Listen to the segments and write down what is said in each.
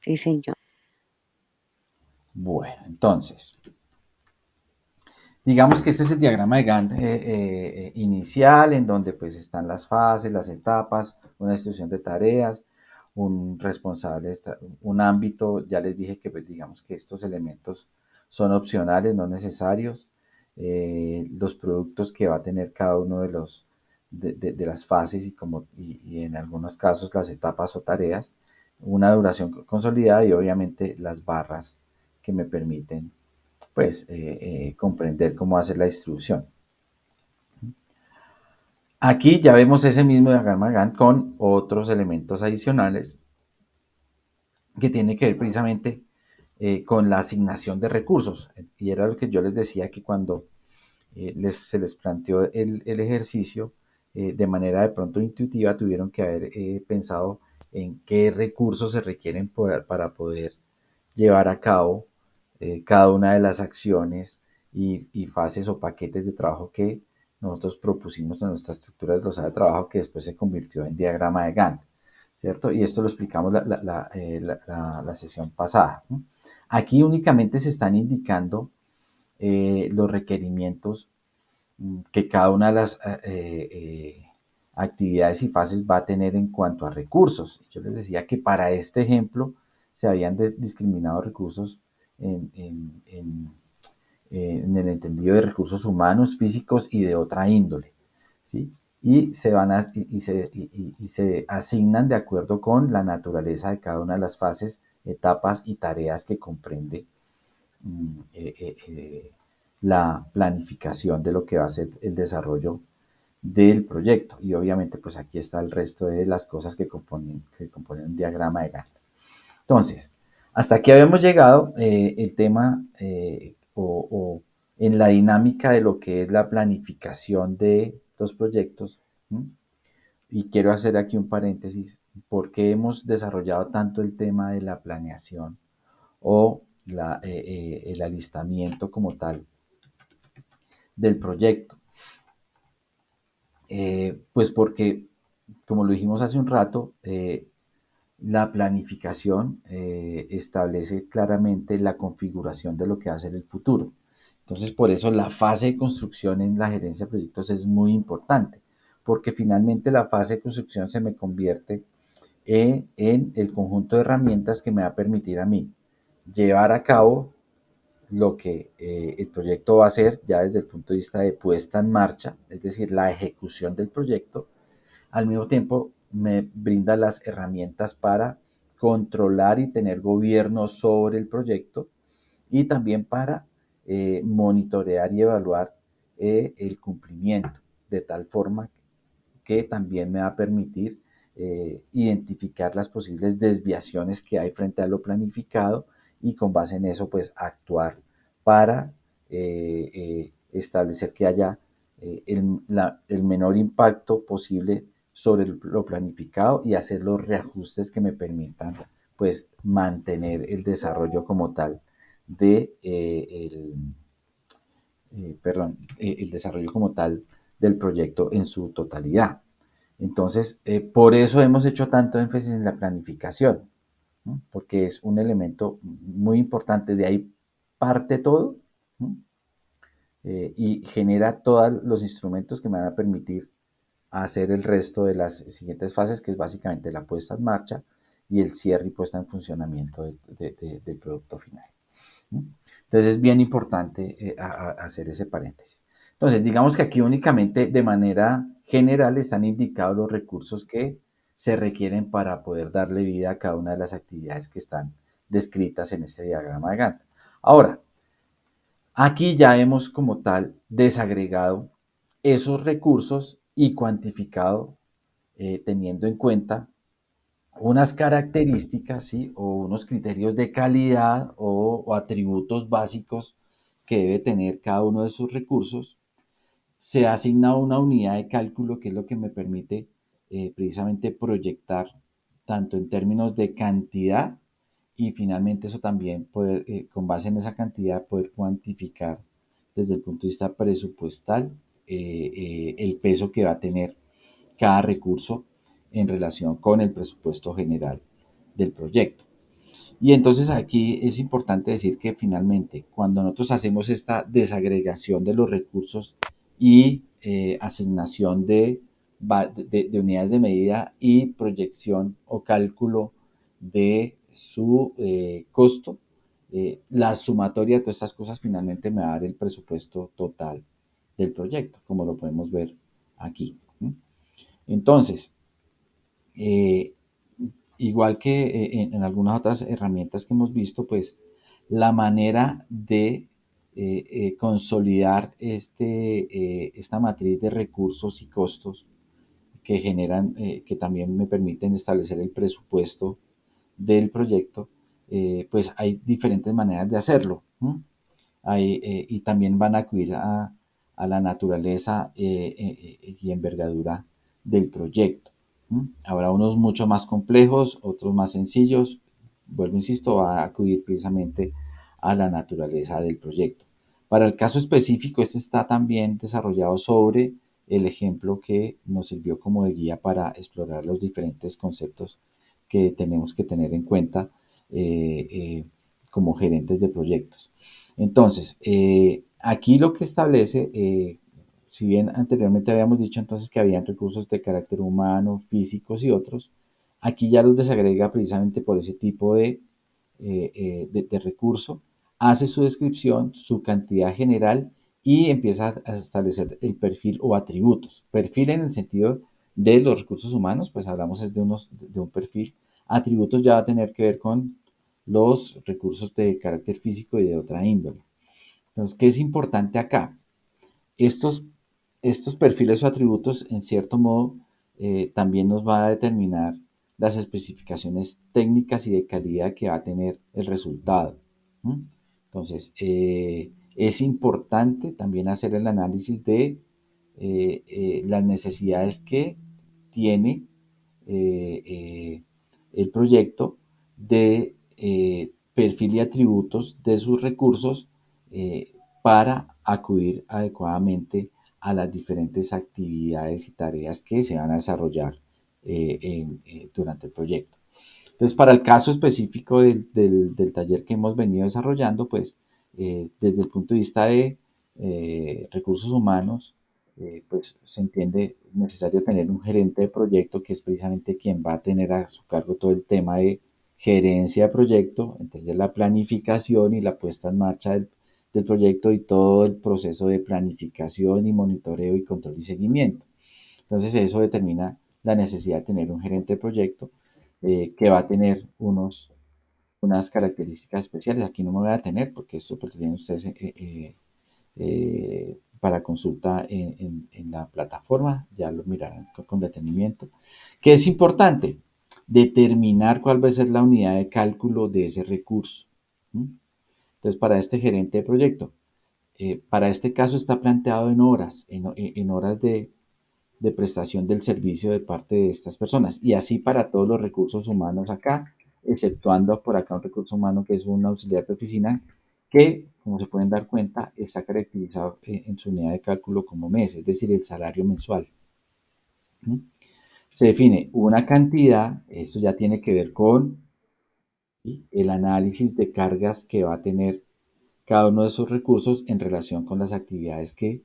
Sí, señor. Bueno, entonces, digamos que este es el diagrama de Gantt inicial, en donde pues están las fases, las etapas, una distribución de tareas, un responsable, un ámbito. Ya les dije que pues, digamos que estos elementos son opcionales, no necesarios. Los productos que va a tener cada uno de los de las fases y en algunos casos las etapas o tareas, una duración consolidada y obviamente las barras que me permiten pues comprender cómo hacer la distribución. Aquí ya vemos ese mismo diagrama Gantt con otros elementos adicionales que tiene que ver precisamente con la asignación de recursos. Y era lo que yo les decía que cuando se les planteó el ejercicio, de manera de pronto intuitiva, tuvieron que haber pensado en qué recursos se requieren para poder llevar a cabo cada una de las acciones y fases o paquetes de trabajo que nosotros propusimos en nuestra estructura desglosada de trabajo que después se convirtió en diagrama de Gantt, ¿cierto? Y esto lo explicamos la sesión pasada, ¿no? Aquí únicamente se están indicando los requerimientos que cada una de las actividades y fases va a tener en cuanto a recursos. Yo les decía que para este ejemplo se habían discriminado recursos en, en, en, en el entendido de recursos humanos, físicos y de otra índole, ¿sí? Y se, van a, y se asignan de acuerdo con la naturaleza de cada una de las fases, etapas y tareas que comprende eh, eh, eh, la planificación de lo que va a ser el desarrollo del proyecto. Y obviamente, pues aquí está el resto de las cosas que componen un diagrama de Gantt. Entonces, hasta aquí habíamos llegado el tema o en la dinámica de lo que es la planificación de los proyectos. ¿M? Y quiero hacer aquí un paréntesis, porque hemos desarrollado tanto el tema de la planeación o el alistamiento como tal del proyecto. Pues porque, como lo dijimos hace un rato, la planificación establece claramente la configuración de lo que va a ser el futuro. Entonces, por eso la fase de construcción en la gerencia de proyectos es muy importante, porque finalmente la fase de construcción se me convierte en el conjunto de herramientas que me va a permitir a mí llevar a cabo lo que el proyecto va a hacer ya desde el punto de vista de puesta en marcha, es decir, la ejecución del proyecto. Al mismo tiempo me brinda las herramientas para controlar y tener gobierno sobre el proyecto y también para monitorear y evaluar el cumplimiento, de tal forma que también me va a permitir identificar las posibles desviaciones que hay frente a lo planificado y con base en eso pues actuar para establecer que haya el menor impacto posible sobre lo planificado y hacer los reajustes que me permitan pues mantener el desarrollo como tal de el desarrollo como tal del proyecto en su totalidad. Entonces, por eso hemos hecho tanto énfasis en la planificación, ¿no? Porque es un elemento muy importante, de ahí parte todo, ¿no? Y genera todos los instrumentos que me van a permitir hacer el resto de las siguientes fases, que es básicamente la puesta en marcha y el cierre y puesta en funcionamiento del producto final. ¿No? Entonces es bien importante hacer ese paréntesis. Entonces, digamos que aquí únicamente de manera general están indicados los recursos que se requieren para poder darle vida a cada una de las actividades que están descritas en este diagrama de Gantt. Ahora, aquí ya hemos como tal desagregado esos recursos y cuantificado teniendo en cuenta unas características, ¿sí? O unos criterios de calidad o atributos básicos que debe tener cada uno de sus recursos. Se asigna una unidad de cálculo que es lo que me permite precisamente proyectar tanto en términos de cantidad y finalmente eso también poder, con base en esa cantidad, poder cuantificar desde el punto de vista presupuestal el peso que va a tener cada recurso en relación con el presupuesto general del proyecto. Y entonces aquí es importante decir que finalmente, cuando nosotros hacemos esta desagregación de los recursos y asignación de unidades de medida y proyección o cálculo de su costo, la sumatoria de todas estas cosas finalmente me va a dar el presupuesto total del proyecto, como lo podemos ver aquí. Entonces, eh, igual que en algunas otras herramientas que hemos visto, pues la manera de consolidar esta matriz de recursos y costos que generan, que también me permiten establecer el presupuesto del proyecto, pues hay diferentes maneras de hacerlo. Y también van a acudir a la naturaleza y envergadura del proyecto. Habrá unos mucho más complejos, otros más sencillos. Vuelvo, insisto, va a acudir precisamente a la naturaleza del proyecto. Para el caso específico, este está también desarrollado sobre el ejemplo que nos sirvió como de guía para explorar los diferentes conceptos que tenemos que tener en cuenta como gerentes de proyectos. Entonces, aquí lo que establece, si bien anteriormente habíamos dicho entonces que habían recursos de carácter humano, físicos y otros, aquí ya los desagrega precisamente por ese tipo de recurso, hace su descripción, su cantidad general y empieza a establecer el perfil o atributos. Perfil en el sentido de los recursos humanos, pues hablamos de un perfil. Atributos ya va a tener que ver con los recursos de carácter físico y de otra índole. Entonces, ¿qué es importante acá? Estos, estos perfiles o atributos, en cierto modo, también nos va a determinar las especificaciones técnicas y de calidad que va a tener el resultado. Entonces, es importante también hacer el análisis de las necesidades que tiene el proyecto de perfil y atributos de sus recursos para acudir adecuadamente a las diferentes actividades y tareas que se van a desarrollar durante el proyecto. Entonces, para el caso específico del taller que hemos venido desarrollando, pues desde el punto de vista de recursos humanos, pues se entiende necesario tener un gerente de proyecto que es precisamente quien va a tener a su cargo todo el tema de gerencia de proyecto, entender la planificación y la puesta en marcha del proyecto y todo el proceso de planificación y monitoreo y control y seguimiento. Entonces eso determina la necesidad de tener un gerente de proyecto que va a tener unas características especiales. Aquí no me voy a detener porque esto pues, lo tienen ustedes para consulta en la plataforma, ya lo mirarán con detenimiento. ¿Qué es importante? Determinar cuál va a ser la unidad de cálculo de ese recurso. Entonces, para este gerente de proyecto, para este caso está planteado en horas, en horas de prestación del servicio de parte de estas personas. Y así para todos los recursos humanos acá, exceptuando por acá un recurso humano que es un auxiliar de oficina que, como se pueden dar cuenta, está caracterizado en su unidad de cálculo como mes, es decir, el salario mensual. Se define una cantidad, esto ya tiene que ver con ¿sí? el análisis de cargas que va a tener cada uno de esos recursos en relación con las actividades que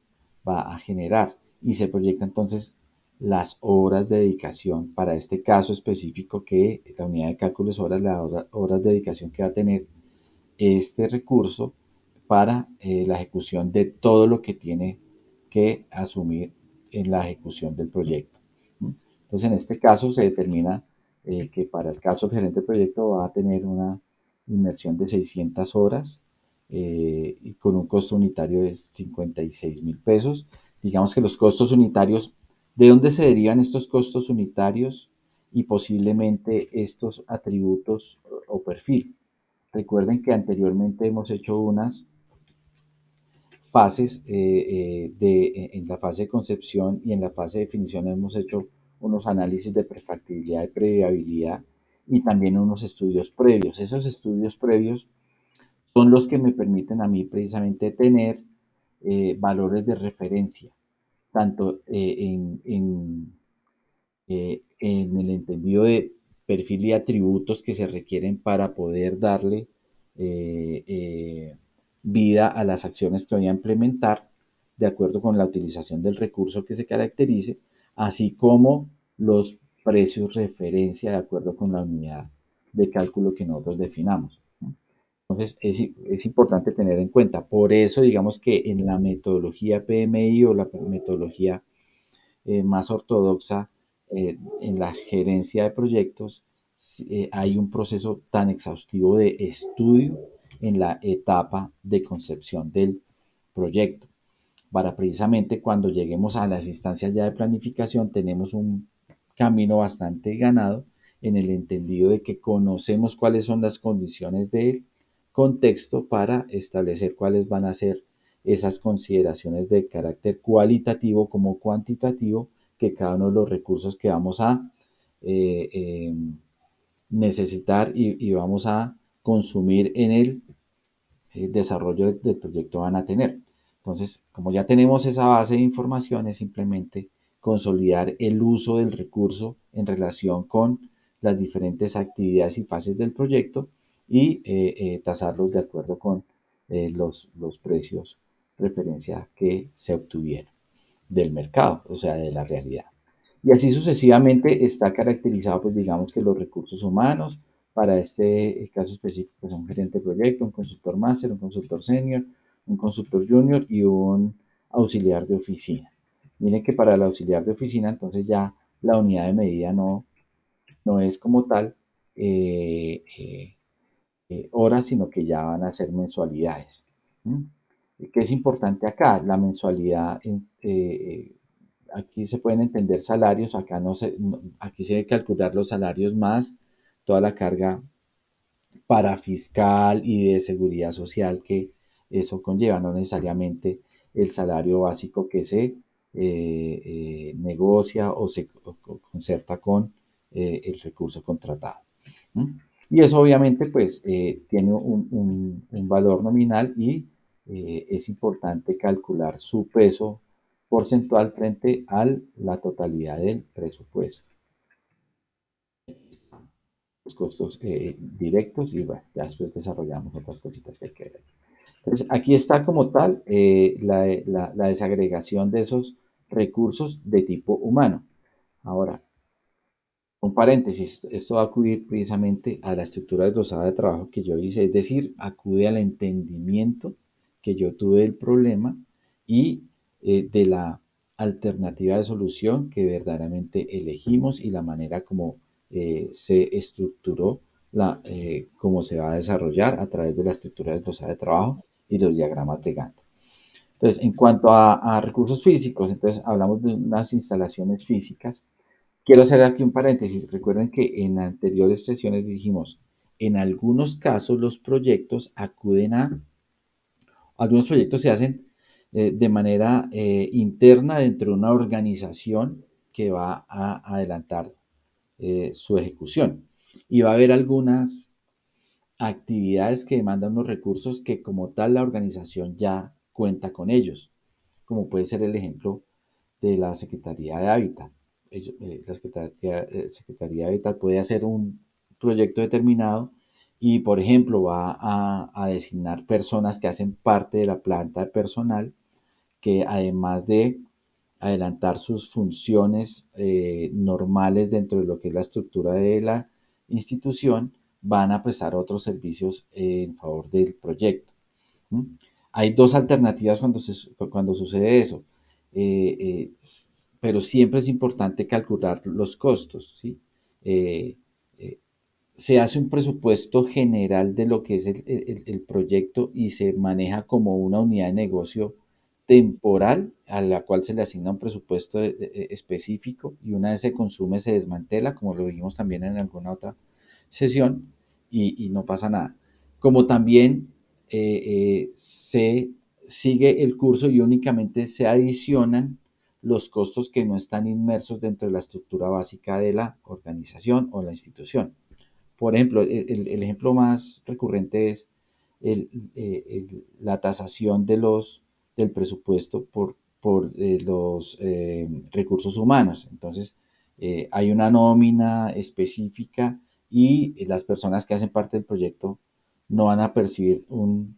va a generar y se proyecta entonces las horas de dedicación para este caso específico que la unidad de cálculo es horas de dedicación que va a tener este recurso para la ejecución de todo lo que tiene que asumir en la ejecución del proyecto. Entonces, en este caso se determina que para el caso del gerente de proyecto va a tener una inmersión de 600 horas y con un costo unitario de 56.000 pesos. Digamos que los costos unitarios, ¿de dónde se derivan estos costos unitarios y posiblemente estos atributos o perfil? Recuerden que anteriormente hemos hecho unas fases en la fase de concepción y en la fase de definición hemos hecho unos análisis de prefactibilidad y previabilidad y también unos estudios previos. Esos estudios previos son los que me permiten a mí precisamente tener valores de referencia, tanto en el entendido de perfil y atributos que se requieren para poder darle eh, eh, vida a las acciones que voy a implementar de acuerdo con la utilización del recurso que se caracterice, así como los precios referencia de acuerdo con la unidad de cálculo que nosotros definamos. Entonces, es importante tener en cuenta. Por eso, digamos que en la metodología PMI o la metodología más ortodoxa en la gerencia de proyectos, hay un proceso tan exhaustivo de estudio en la etapa de concepción del proyecto. Para precisamente cuando lleguemos a las instancias ya de planificación, tenemos un camino bastante ganado en el entendido de que conocemos cuáles son las condiciones del contexto para establecer cuáles van a ser esas consideraciones de carácter cualitativo como cuantitativo que cada uno de los recursos que vamos a eh, eh, necesitar y vamos a consumir en el desarrollo del proyecto van a tener. Entonces, como ya tenemos esa base de información, es simplemente consolidar el uso del recurso en relación con las diferentes actividades y fases del proyecto y tasarlos de acuerdo con los precios referencia que se obtuvieron del mercado, o sea, de la realidad. Y así sucesivamente está caracterizado, pues digamos que los recursos humanos, para este caso específico son un gerente de proyecto, un consultor máster, un consultor senior, un consultor junior y un auxiliar de oficina. Miren que para el auxiliar de oficina, entonces ya la unidad de medida no es como tal eh, horas, sino que ya van a ser mensualidades. ¿Mm? ¿Qué es importante acá? La mensualidad, aquí se pueden entender salarios, acá aquí se debe calcular los salarios más toda la carga para fiscal y de seguridad social que eso conlleva, no necesariamente el salario básico que se negocia o se concerta con el recurso contratado. ¿Mm? Y eso obviamente pues tiene un valor nominal y es importante calcular su peso porcentual frente a la totalidad del presupuesto. Los costos directos y bueno, ya después desarrollamos otras cositas que hay que ver. Entonces, aquí está como tal la desagregación de esos recursos de tipo humano. Ahora, un paréntesis, esto va a acudir precisamente a la estructura desglosada de trabajo que yo hice, es decir, acude al entendimiento que yo tuve del problema y de la alternativa de solución que verdaderamente elegimos y la manera como se estructuró, cómo se va a desarrollar a través de la estructura desglosada de trabajo y los diagramas de Gantt. Entonces, en cuanto a recursos físicos, entonces hablamos de unas instalaciones físicas. Quiero hacer aquí un paréntesis. Recuerden que en anteriores sesiones dijimos, en algunos casos los proyectos algunos proyectos se hacen de manera interna dentro de una organización que va a adelantar su ejecución. Y va a haber algunas actividades que demandan unos recursos que como tal la organización ya cuenta con ellos, como puede ser el ejemplo de la Secretaría de Hábitat. La Secretaría de Hábitat puede hacer un proyecto determinado y, por ejemplo, va a designar personas que hacen parte de la planta de personal que además de adelantar sus funciones normales dentro de lo que es la estructura de la institución, van a prestar otros servicios en favor del proyecto. ¿Mm? Hay dos alternativas cuando sucede eso, eh, eh, pero siempre es importante calcular los costos, ¿sí? Eh, eh, Se hace un presupuesto general de lo que es el proyecto y se maneja como una unidad de negocio temporal a la cual se le asigna un presupuesto específico y una vez se consume se desmantela, como lo vimos también en alguna otra sesión, y no pasa nada. Como también se sigue el curso y únicamente se adicionan los costos que no están inmersos dentro de la estructura básica de la organización o la institución. Por ejemplo, el ejemplo más recurrente es la tasación del presupuesto por los recursos humanos. Entonces, hay una nómina específica y las personas que hacen parte del proyecto no van a percibir un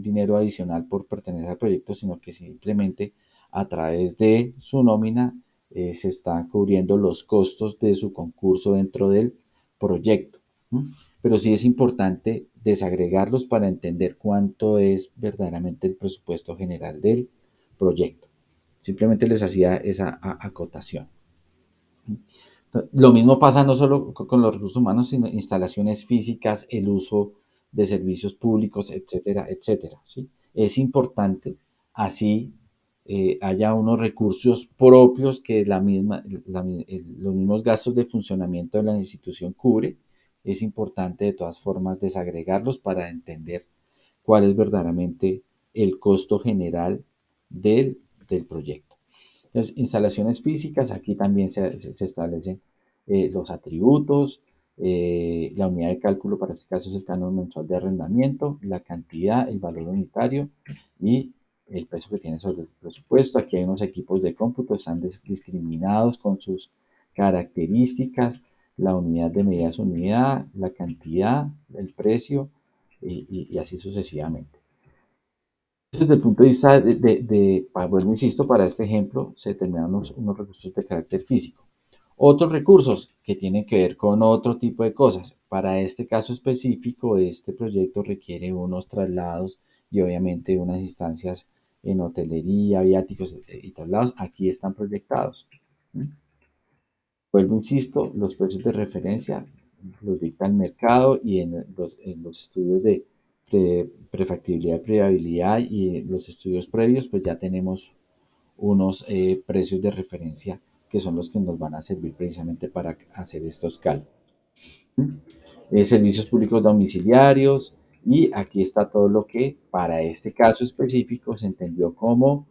dinero adicional por pertenecer al proyecto, sino que simplemente a través de su nómina se están cubriendo los costos de su concurso dentro del proyecto. ¿Mm? Pero sí es importante desagregarlos para entender cuánto es verdaderamente el presupuesto general del proyecto. Simplemente les hacía esa acotación. Lo mismo pasa no solo con los recursos humanos, sino instalaciones físicas, el uso de servicios públicos, etcétera, etcétera. ¿Sí? Es importante, así haya unos recursos propios que los mismos gastos de funcionamiento de la institución cubre. Es importante de todas formas desagregarlos para entender cuál es verdaderamente el costo general del proyecto. Entonces, instalaciones físicas, aquí también se establecen los atributos, la unidad de cálculo, para este caso es el canon mensual de arrendamiento, la cantidad, el valor unitario y el peso que tiene sobre el presupuesto. Aquí hay unos equipos de cómputo, están discriminados con sus características, la unidad de medida es unidad, la cantidad, el precio y así sucesivamente. Desde el punto de vista vuelvo, insisto, para este ejemplo se determinan unos recursos de carácter físico. Otros recursos que tienen que ver con otro tipo de cosas. Para este caso específico, este proyecto requiere unos traslados y obviamente unas instancias en hotelería, viáticos y traslados. Aquí están proyectados. ¿Mm? Vuelvo, insisto, los precios de referencia los dicta el mercado y en los estudios de prefactibilidad, previsibilidad y los estudios previos, pues ya tenemos unos precios de referencia que son los que nos van a servir precisamente para hacer estos cálculos. Servicios públicos domiciliarios y aquí está todo lo que para este caso específico se entendió como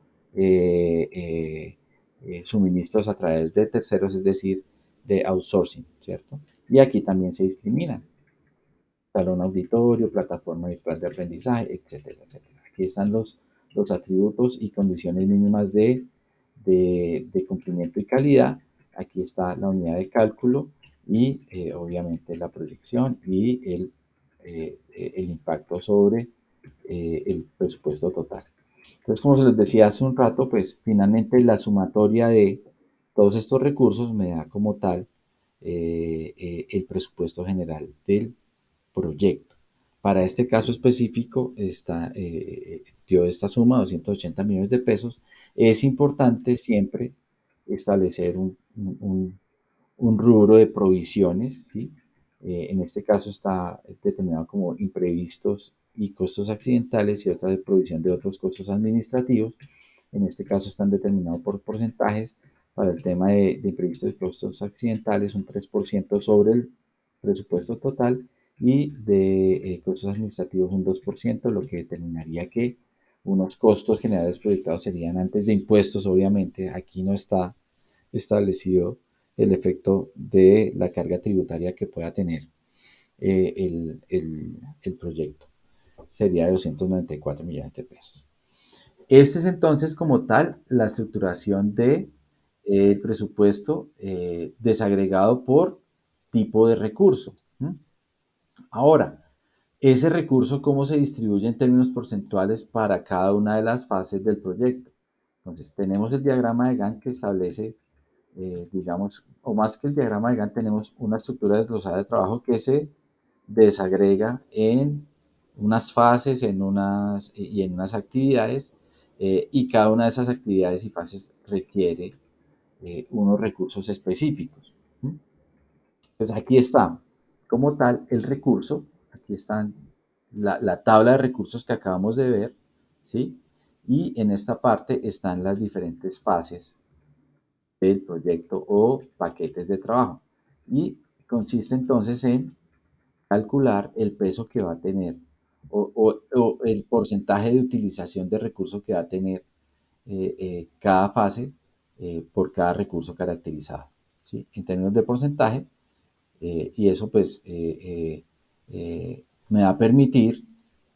suministros a través de terceros, es decir, de outsourcing, ¿cierto? Y aquí también se discriminan. Salón auditorio, plataforma virtual de aprendizaje, etcétera, etcétera. Aquí están los atributos y condiciones mínimas de cumplimiento y calidad. Aquí está la unidad de cálculo y obviamente la proyección y el impacto sobre el presupuesto total. Entonces, como se les decía hace un rato, pues finalmente la sumatoria de todos estos recursos me da como tal el presupuesto general del proyecto. Para este caso específico, dio esta suma, 280 millones de pesos. Es importante siempre establecer un rubro de provisiones, ¿sí? En este caso está determinado como imprevistos y costos accidentales y otra de provisión de otros costos administrativos. En este caso están determinados por porcentajes. Para el tema de imprevistos y costos accidentales, un 3% sobre el presupuesto total y de costos administrativos un 2%, lo que determinaría que unos costos generales proyectados serían antes de impuestos, obviamente. Aquí no está establecido el efecto de la carga tributaria que pueda tener el proyecto. Sería de 294 millones de pesos. Este es entonces como tal la estructuración de presupuesto desagregado por tipo de recurso. ¿Mm? Ahora, ese recurso, ¿cómo se distribuye en términos porcentuales para cada una de las fases del proyecto? Entonces, tenemos el diagrama de Gantt que establece, digamos, o más que el diagrama de Gantt, tenemos una estructura desglosada de trabajo que se desagrega en unas fases y en unas actividades, y cada una de esas actividades y fases requiere unos recursos específicos. ¿Mm? Pues aquí está, como tal, el recurso, aquí están la tabla de recursos que acabamos de ver, ¿sí? Y en esta parte están las diferentes fases del proyecto o paquetes de trabajo. Y consiste entonces en calcular el peso que va a tener o el porcentaje de utilización de recursos que va a tener cada fase por cada recurso caracterizado, ¿sí? En términos de porcentaje, y eso pues me va a permitir,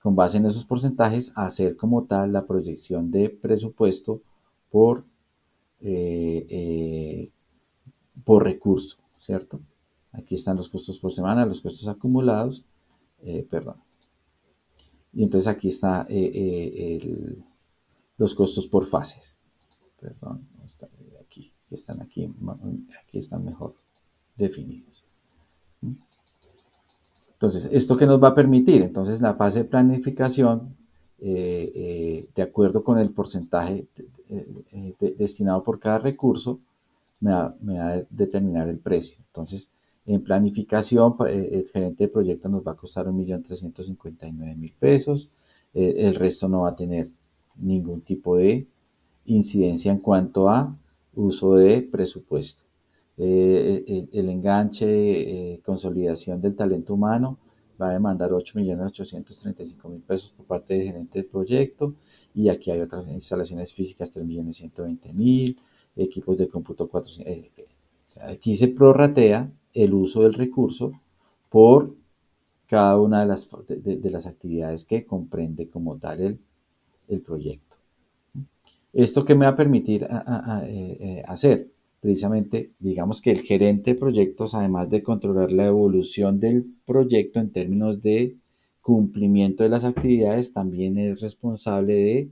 con base en esos porcentajes, hacer como tal la proyección de presupuesto por, eh, eh, por recurso, ¿cierto? Aquí están los costos por semana, los costos acumulados, perdón. Y entonces aquí está los costos por fases. Perdón, aquí, están aquí, aquí están mejor definidos. Entonces, ¿esto qué nos va a permitir? Entonces, la fase de planificación, de acuerdo con el porcentaje destinado por cada recurso, me va a determinar el precio. Entonces, en planificación, el gerente de proyecto nos va a costar 1.359.000 pesos. El resto no va a tener ningún tipo de incidencia en cuanto a uso de presupuesto. El enganche, consolidación del talento humano va a demandar 8.835.000 pesos por parte del gerente del proyecto, y aquí hay otras instalaciones físicas, 3.120.000, equipos de cómputo 400. Aquí se prorratea el uso del recurso por cada una de las actividades que comprende como tal el proyecto. ¿Esto qué me va a permitir hacer? Precisamente, digamos que el gerente de proyectos, además de controlar la evolución del proyecto en términos de cumplimiento de las actividades, también es responsable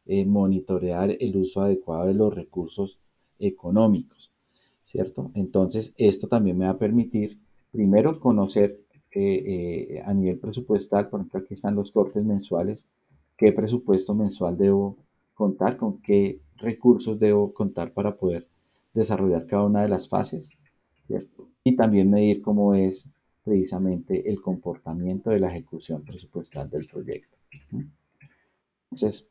de monitorear el uso adecuado de los recursos económicos, ¿cierto? Entonces, esto también me va a permitir, primero, conocer a nivel presupuestal. Por ejemplo, aquí están los cortes mensuales, qué presupuesto mensual debo contar, con qué recursos debo contar para poder desarrollar cada una de las fases, ¿cierto? Y también medir cómo es precisamente el comportamiento de la ejecución presupuestal del proyecto. Entonces,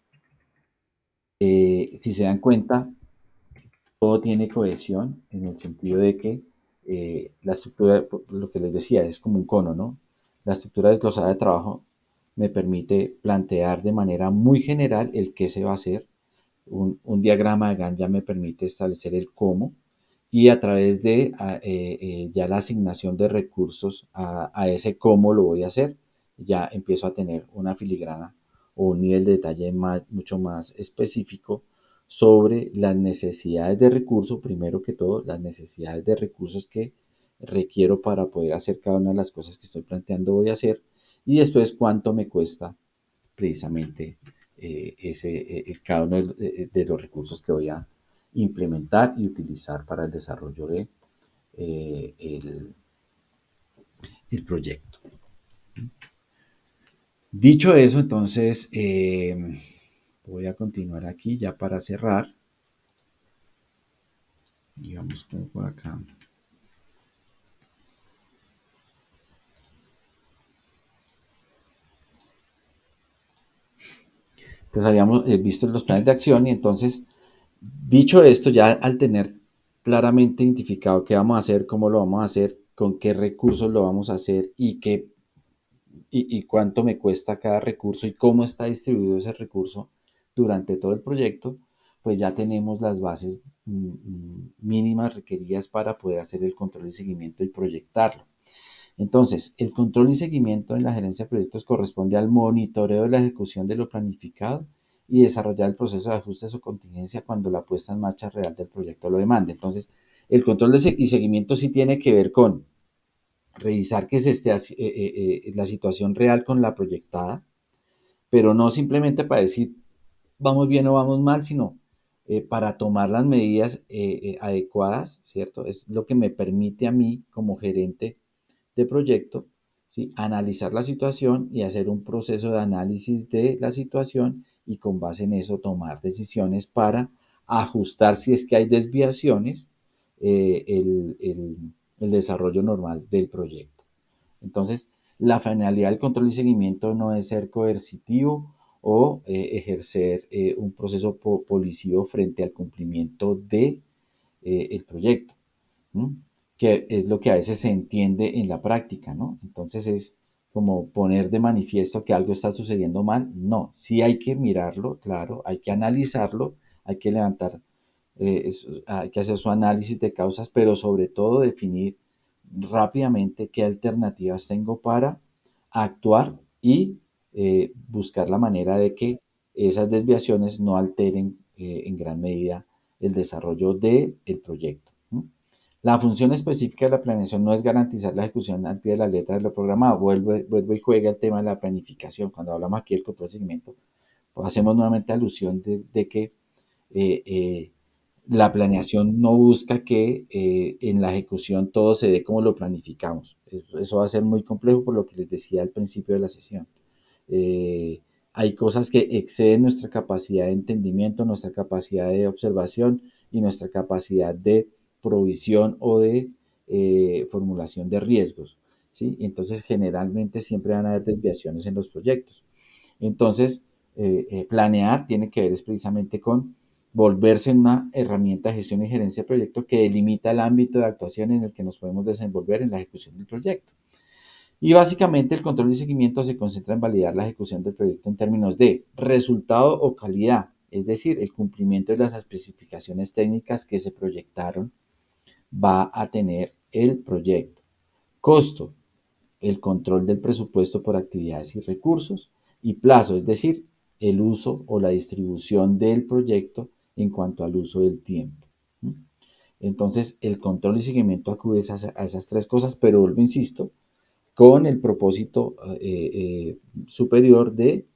si se dan cuenta, todo tiene cohesión en el sentido de que la estructura, lo que les decía, es como un cono, ¿no? La estructura desglosada de trabajo me permite plantear de manera muy general el qué se va a hacer. Un diagrama de Gantt ya me permite establecer el cómo, y a través de ya la asignación de recursos a ese cómo lo voy a hacer, ya empiezo a tener una filigrana o un nivel de detalle mucho más específico sobre las necesidades de recursos, primero que todo, las necesidades de recursos que requiero para poder hacer cada una de las cosas que estoy planteando voy a hacer, y después cuánto me cuesta precisamente cada uno de los recursos que voy a implementar y utilizar para el desarrollo de el proyecto. Dicho eso, entonces voy a continuar aquí ya para cerrar. Y vamos por acá. Entonces habíamos visto los planes de acción, y entonces, dicho esto, ya al tener claramente identificado qué vamos a hacer, cómo lo vamos a hacer, con qué recursos lo vamos a hacer y cuánto me cuesta cada recurso y cómo está distribuido ese recurso durante todo el proyecto, pues ya tenemos las bases mínimas requeridas para poder hacer el control y seguimiento y proyectarlo. Entonces, el control y seguimiento en la gerencia de proyectos corresponde al monitoreo de la ejecución de lo planificado y desarrollar el proceso de ajustes o contingencia cuando la puesta en marcha real del proyecto lo demande. Entonces, el control y seguimiento sí tiene que ver con revisar que se esté la situación real con la proyectada, pero no simplemente para decir vamos bien o vamos mal, sino para tomar las medidas adecuadas, ¿cierto? Es lo que me permite a mí como gerente de proyecto, ¿sí? Analizar la situación y hacer un proceso de análisis de la situación, y con base en eso tomar decisiones para ajustar, si es que hay desviaciones, el desarrollo normal del proyecto. Entonces, la finalidad del control y seguimiento no es ser coercitivo o ejercer un proceso policivo frente al cumplimiento de el proyecto, ¿no? Que es lo que a veces se entiende en la práctica, ¿no? Entonces es como poner de manifiesto que algo está sucediendo mal. No, sí hay que mirarlo, claro, hay que analizarlo, hay que levantar, hay que hacer su análisis de causas, pero sobre todo definir rápidamente qué alternativas tengo para actuar y buscar la manera de que esas desviaciones no alteren en gran medida el desarrollo del proyecto, ¿no? La función específica de la planeación no es garantizar la ejecución al pie de la letra de lo programado. Vuelvo y juega el tema de la planificación. Cuando hablamos aquí del control de seguimiento, pues hacemos nuevamente alusión de que eh, eh, la planeación no busca que en la ejecución todo se dé como lo planificamos. Eso va a ser muy complejo por lo que les decía al principio de la sesión. Eh, Hay cosas que exceden nuestra capacidad de entendimiento, nuestra capacidad de observación y nuestra capacidad de provisión o de formulación de riesgos. ¿Sí? Entonces, generalmente siempre van a haber desviaciones en los proyectos. Entonces, planear tiene que ver es precisamente con volverse en una herramienta de gestión y gerencia de proyecto que delimita el ámbito de actuación en el que nos podemos desenvolver en la ejecución del proyecto. Y básicamente el control y seguimiento se concentra en validar la ejecución del proyecto en términos de resultado o calidad, es decir, el cumplimiento de las especificaciones técnicas que se proyectaron va a tener el proyecto. Costo, el control del presupuesto por actividades y recursos. Y plazo, es decir, el uso o la distribución del proyecto en cuanto al uso del tiempo. Entonces, el control y seguimiento acude a esas tres cosas, pero vuelvo, insisto, con el propósito superior de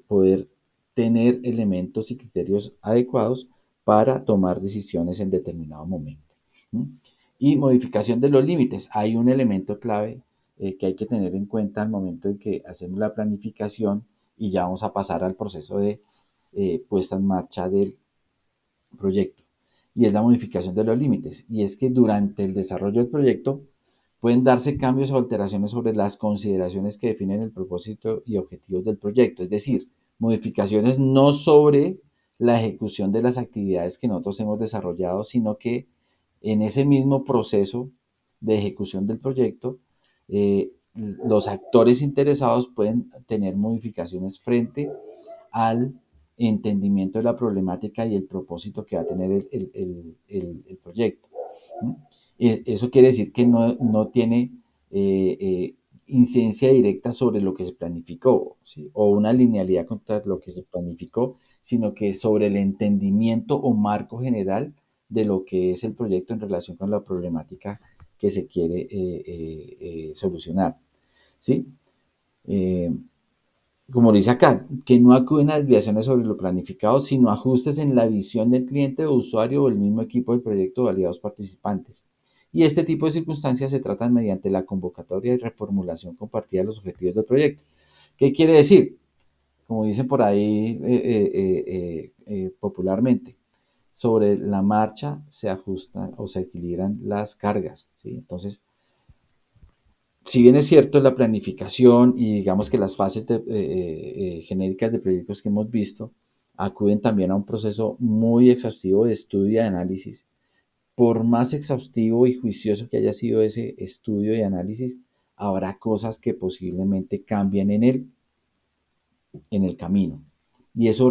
poder tener elementos y criterios adecuados para tomar decisiones en determinado momento. Y modificación de los límites. Hay un elemento clave que hay que tener en cuenta al momento en que hacemos la planificación y ya vamos a pasar al proceso de puesta en marcha del proyecto. Y es la modificación de los límites. Y es que durante el desarrollo del proyecto pueden darse cambios o alteraciones sobre las consideraciones que definen el propósito y objetivos del proyecto. Es decir, modificaciones no sobre la ejecución de las actividades que nosotros hemos desarrollado, sino que en ese mismo proceso de ejecución del proyecto, los actores interesados pueden tener modificaciones frente al entendimiento de la problemática y el propósito que va a tener el proyecto. Eso quiere decir que no tiene incidencia directa sobre lo que se planificó, ¿sí? O una linealidad contra lo que se planificó, sino que sobre el entendimiento o marco general de lo que es el proyecto en relación con la problemática que se quiere solucionar. ¿Sí? Eh, Como dice acá, que no acuden a desviaciones sobre lo planificado, sino ajustes en la visión del cliente o usuario o el mismo equipo del proyecto o aliados participantes. Y este tipo de circunstancias se tratan mediante la convocatoria y reformulación compartida de los objetivos del proyecto. ¿Qué quiere decir? Como dicen por ahí popularmente, sobre la marcha se ajustan o se equilibran las cargas. ¿Sí? Entonces, si bien es cierto la planificación y digamos que las fases genéricas de proyectos que hemos visto acuden también a un proceso muy exhaustivo de estudio y análisis, por más exhaustivo y juicioso que haya sido ese estudio y análisis, habrá cosas que posiblemente cambien en el camino. Y eso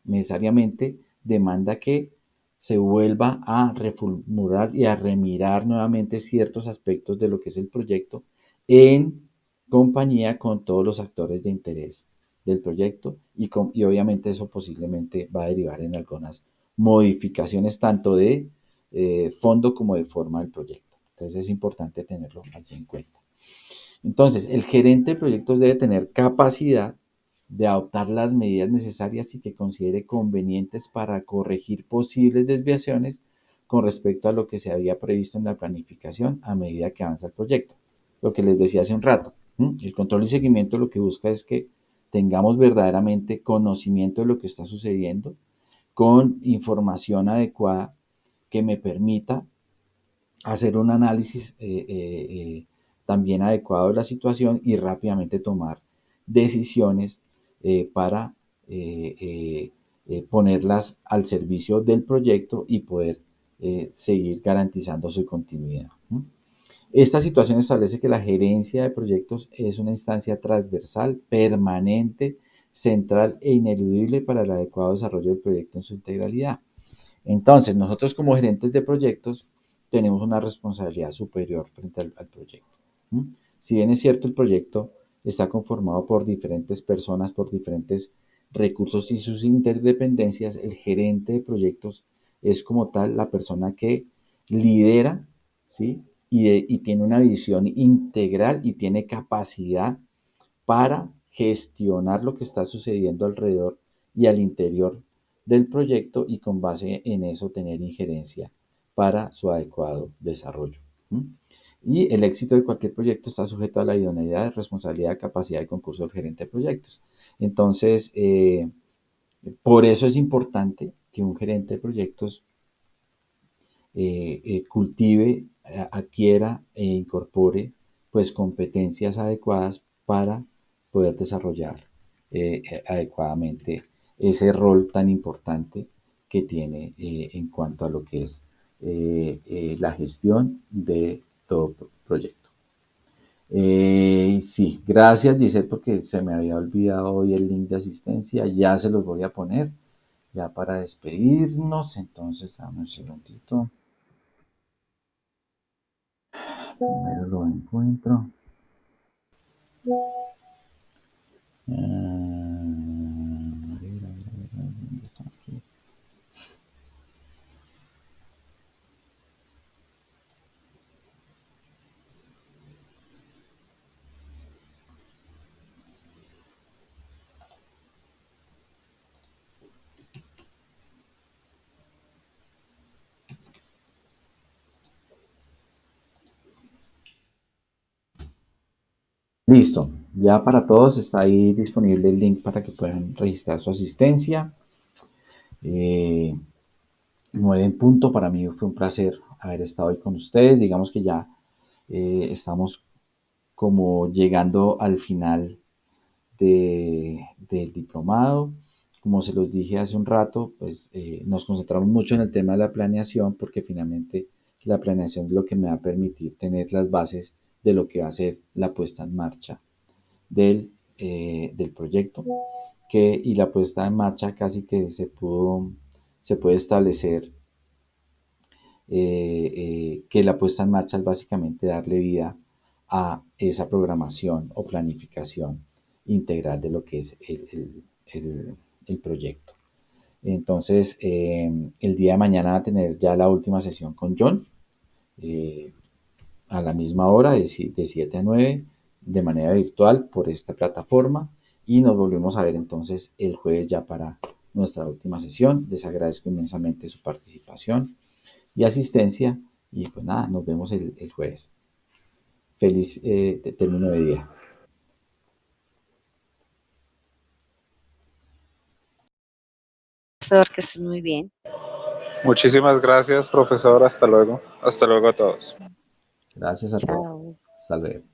necesariamente demanda que se vuelva a reformular y a remirar nuevamente ciertos aspectos de lo que es el proyecto en compañía con todos los actores de interés del proyecto y obviamente eso posiblemente va a derivar en algunas modificaciones tanto de fondo como de forma del proyecto. Entonces es importante tenerlo allí en cuenta. Entonces, el gerente de proyectos debe tener capacidad de adoptar las medidas necesarias y que considere convenientes para corregir posibles desviaciones con respecto a lo que se había previsto en la planificación a medida que avanza el proyecto. Lo que les decía hace un rato, el control y seguimiento lo que busca es que tengamos verdaderamente conocimiento de lo que está sucediendo con información adecuada que me permita hacer un análisis también adecuado de la situación y rápidamente tomar decisiones para ponerlas al servicio del proyecto y poder seguir garantizando su continuidad. Esta situación establece que la gerencia de proyectos es una instancia transversal, permanente, central e ineludible para el adecuado desarrollo del proyecto en su integralidad. Entonces, nosotros como gerentes de proyectos tenemos una responsabilidad superior frente al proyecto. Si bien es cierto, el proyecto está conformado por diferentes personas, por diferentes recursos y sus interdependencias, el gerente de proyectos es como tal la persona que lidera, ¿sí? Y tiene una visión integral y tiene capacidad para gestionar lo que está sucediendo alrededor y al interior del proyecto y con base en eso tener injerencia para su adecuado desarrollo. ¿M? Y el éxito de cualquier proyecto está sujeto a la idoneidad, responsabilidad, capacidad y concurso del gerente de proyectos. Entonces, por eso es importante que un gerente de proyectos cultive, adquiera e incorpore pues competencias adecuadas para poder desarrollar adecuadamente ese rol tan importante que tiene en cuanto a lo que es la gestión de todo proyecto. Sí, gracias Giselle porque se me había olvidado hoy el link de asistencia, ya se los voy a poner ya para despedirnos, entonces dame un segundito. Primero lo encuentro. ¿Dónde está aquí? Listo, ya para todos está ahí disponible el link para que puedan registrar su asistencia. 9 en punto, para mí fue un placer haber estado hoy con ustedes. Digamos que ya estamos como llegando al final del diplomado. Como se los dije hace un rato, pues nos concentramos mucho en el tema de la planeación porque finalmente la planeación es lo que me va a permitir tener las bases de lo que va a ser la puesta en marcha del proyecto. Y la puesta en marcha casi que se puede establecer que la puesta en marcha es básicamente darle vida a esa programación o planificación integral de lo que es el proyecto. Entonces, el día de mañana va a tener ya la última sesión con John, eh, a la misma hora, de 7 a 9, de manera virtual por esta plataforma. Y nos volvemos a ver entonces el jueves ya para nuestra última sesión. Les agradezco inmensamente su participación y asistencia. Y pues nada, nos vemos el jueves. Feliz término de día. Profesor, que estés muy bien. Muchísimas gracias, profesor. Hasta luego. Hasta luego a todos. Gracias a todos. Chao. Hasta luego.